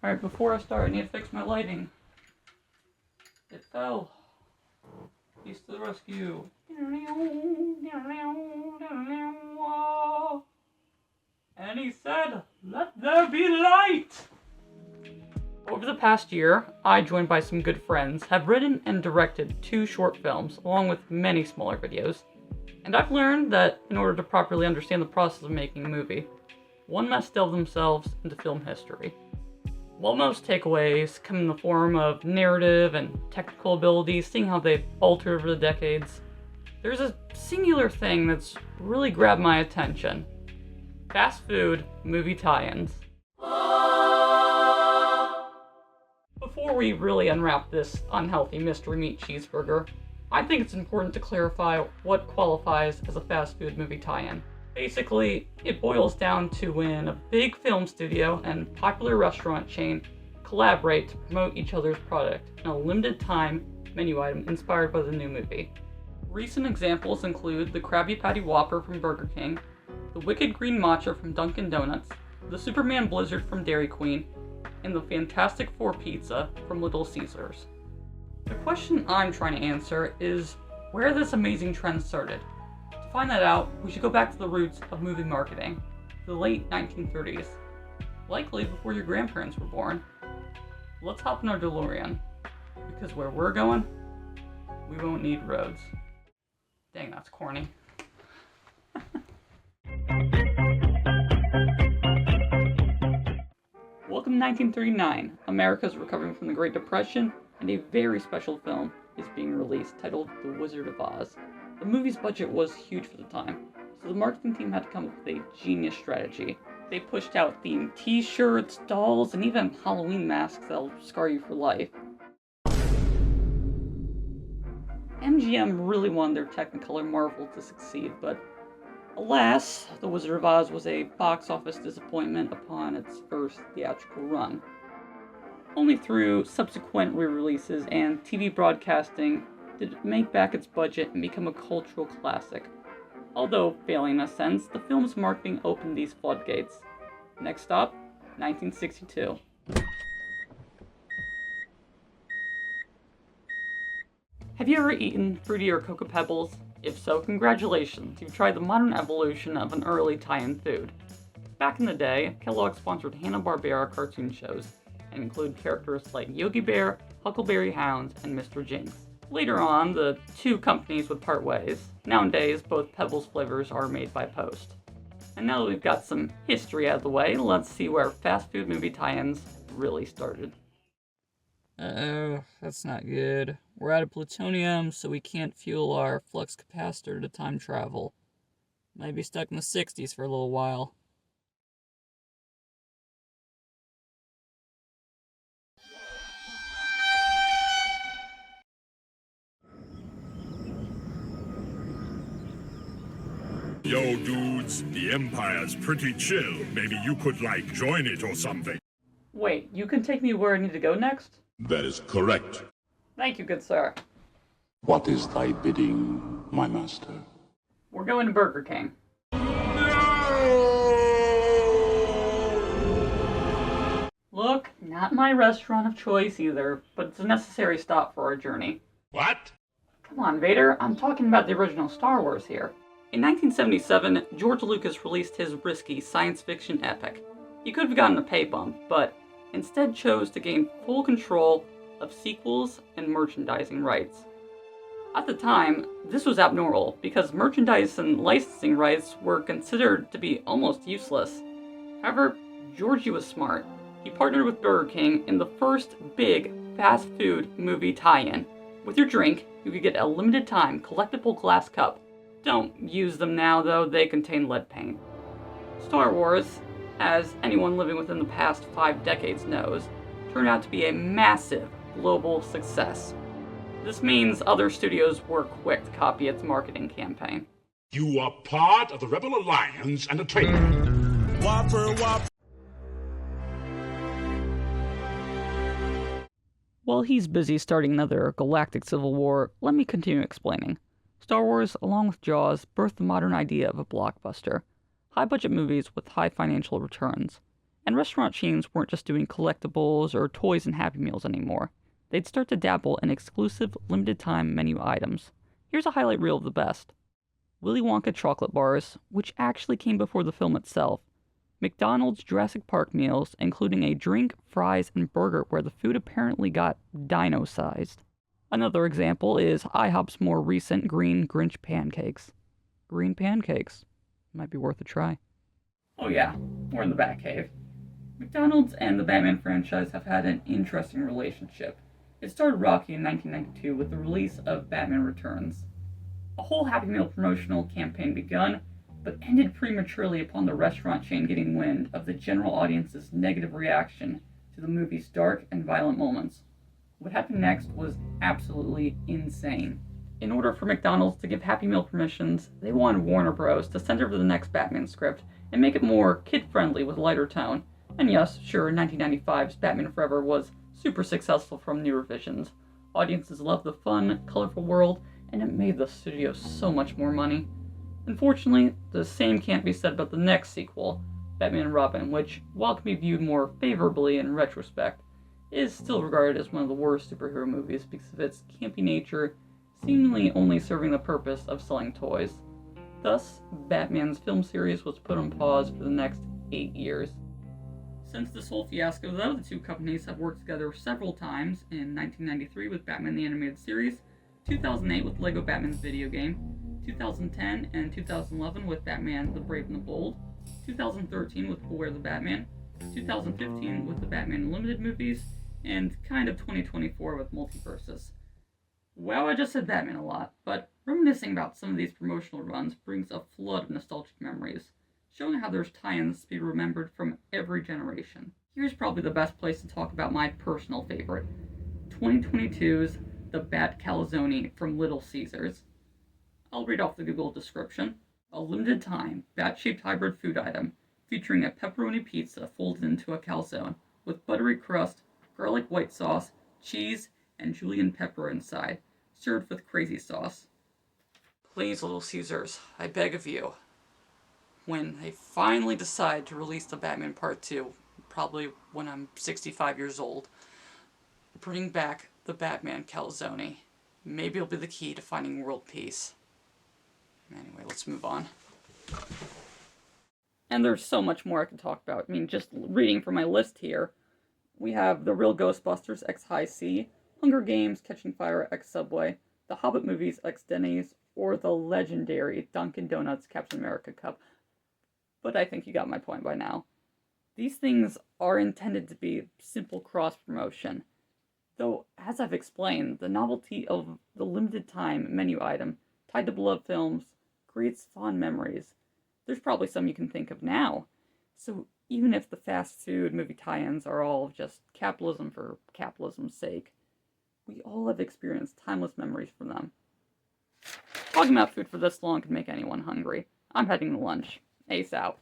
Alright, before I start, I need to fix my lighting. It fell. He's to the rescue. And he said, "Let there be light!" Over the past year, I, joined by some good friends, have written and directed 2 short films, along with many smaller videos. And I've learned that in order to properly understand the process of making a movie, one must delve themselves into film history. While most takeaways come in the form of narrative and technical abilities, seeing how they've altered over the decades, there's a singular thing that's really grabbed my attention. Fast food movie tie-ins. Before we really unwrap this unhealthy mystery meat cheeseburger, I think it's important to clarify what qualifies as a fast food movie tie-in. Basically, it boils down to when a big film studio and popular restaurant chain collaborate to promote each other's product in a limited time menu item inspired by the new movie. Recent examples include the Krabby Patty Whopper from Burger King, the Wicked Green Matcha from Dunkin' Donuts, the Superman Blizzard from Dairy Queen, and the Fantastic Four Pizza from Little Caesars. The question I'm trying to answer is where this amazing trend started. To find that out, we should go back to the roots of movie marketing, the late 1930s, likely before your grandparents were born. Let's hop in our DeLorean, because where we're going, we won't need roads. Dang, that's corny. Welcome to 1939. America's recovering from the Great Depression, and a very special film is being released titled The Wizard of Oz. The movie's budget was huge for the time, so the marketing team had to come up with a genius strategy. They pushed out themed t-shirts, dolls, and even Halloween masks that'll scar you for life. MGM really wanted their Technicolor Marvel to succeed, but alas, The Wizard of Oz was a box office disappointment upon its first theatrical run. Only through subsequent re-releases and TV broadcasting did it make back its budget and become a cultural classic. Although failing in a sense, the film's marketing opened these floodgates. Next stop, 1962. Have you ever eaten Fruity or Cocoa Pebbles? If so, congratulations, you've tried the modern evolution of an early tie-in food. Back in the day, Kellogg sponsored Hanna-Barbera cartoon shows, and include characters like Yogi Bear, Huckleberry Hound, and Mr. Jinx. Later on, the 2 companies would part ways. Nowadays, both Pebbles flavors are made by Post. And now that we've got some history out of the way, let's see where fast food movie tie-ins really started. Uh-oh, that's not good. We're out of plutonium, so we can't fuel our flux capacitor to time travel. Might be stuck in the 60s for a little while. Yo, dudes, the Empire's pretty chill. Maybe you could, join it or something. Wait, you can take me where I need to go next? That is correct. Thank you, good sir. What is thy bidding, my master? We're going to Burger King. Look, not my restaurant of choice either, but it's a necessary stop for our journey. What? Come on, Vader, I'm talking about the original Star Wars here. In 1977, George Lucas released his risky science fiction epic. He could have gotten a pay bump, but instead chose to gain full control of sequels and merchandising rights. At the time, this was abnormal because merchandise and licensing rights were considered to be almost useless. However, Georgie was smart. He partnered with Burger King in the first big fast food movie tie-in. With your drink, you could get a limited time collectible glass cup. Don't use them now though, they contain lead paint. Star Wars, as anyone living within the past 5 decades knows, turned out to be a massive global success. This means other studios were quick to copy its marketing campaign. You are part of the Rebel Alliance and a traitor. Whopper, whopper. While he's busy starting another galactic civil war, let me continue explaining. Star Wars, along with Jaws, birthed the modern idea of a blockbuster. High-budget movies with high financial returns. And restaurant chains weren't just doing collectibles or toys and Happy Meals anymore. They'd start to dabble in exclusive, limited-time menu items. Here's a highlight reel of the best. Willy Wonka chocolate bars, which actually came before the film itself. McDonald's Jurassic Park meals, including a drink, fries, and burger where the food apparently got dino-sized. Another example is IHOP's more recent green Grinch pancakes. Green pancakes. Might be worth a try. Oh yeah, we're in the Batcave. McDonald's and the Batman franchise have had an interesting relationship. It started rocky in 1992 with the release of Batman Returns. A whole Happy Meal promotional campaign begun, but ended prematurely upon the restaurant chain getting wind of the general audience's negative reaction to the movie's dark and violent moments. What happened next was absolutely insane. In order for McDonald's to give Happy Meal permissions, they wanted Warner Bros. To send over the next Batman script and make it more kid-friendly with lighter tone. And yes, sure, 1995's Batman Forever was super successful from new revisions. Audiences loved the fun, colorful world, and it made the studio so much more money. Unfortunately, the same can't be said about the next sequel, Batman and Robin, which, while can be viewed more favorably in retrospect, is still regarded as one of the worst superhero movies because of its campy nature, seemingly only serving the purpose of selling toys. Thus, Batman's film series was put on pause for the next 8 years. Since this whole fiasco, the other two companies have worked together several times, in 1993 with Batman the Animated Series, 2008 with Lego Batman's video game, 2010 and 2011 with Batman the Brave and the Bold, 2013 with Beware the Batman, 2015 with the Batman Unlimited movies, and kind of 2024 with Multiverses. Wow, I just said Batman a lot, but reminiscing about some of these promotional runs brings a flood of nostalgic memories, showing how there's tie-ins to be remembered from every generation. Here's probably the best place to talk about my personal favorite, 2022's The Bat Calzone from Little Caesars. I'll read off the Google description. A limited time, bat-shaped hybrid food item featuring a pepperoni pizza folded into a calzone with buttery crust, garlic white sauce, cheese, and julienne pepper inside, served with crazy sauce. Please, Little Caesars, I beg of you, when they finally decide to release the Batman Part 2, probably when I'm 65 years old, bring back the Batman Calzone. Maybe it'll be the key to finding world peace. Anyway, let's move on. And there's so much more I can talk about. I mean, just reading from my list here, we have The Real Ghostbusters x High C, Hunger Games Catching Fire x Subway, The Hobbit Movies x Denny's, or the legendary Dunkin' Donuts Captain America Cup. But I think you got my point by now. These things are intended to be simple cross-promotion. Though, as I've explained, the novelty of the limited-time menu item tied to beloved films creates fond memories. There's probably some you can think of now. So even if the fast food movie tie-ins are all just capitalism for capitalism's sake, we all have experienced timeless memories from them. Talking about food for this long can make anyone hungry. I'm heading to lunch. Ace out.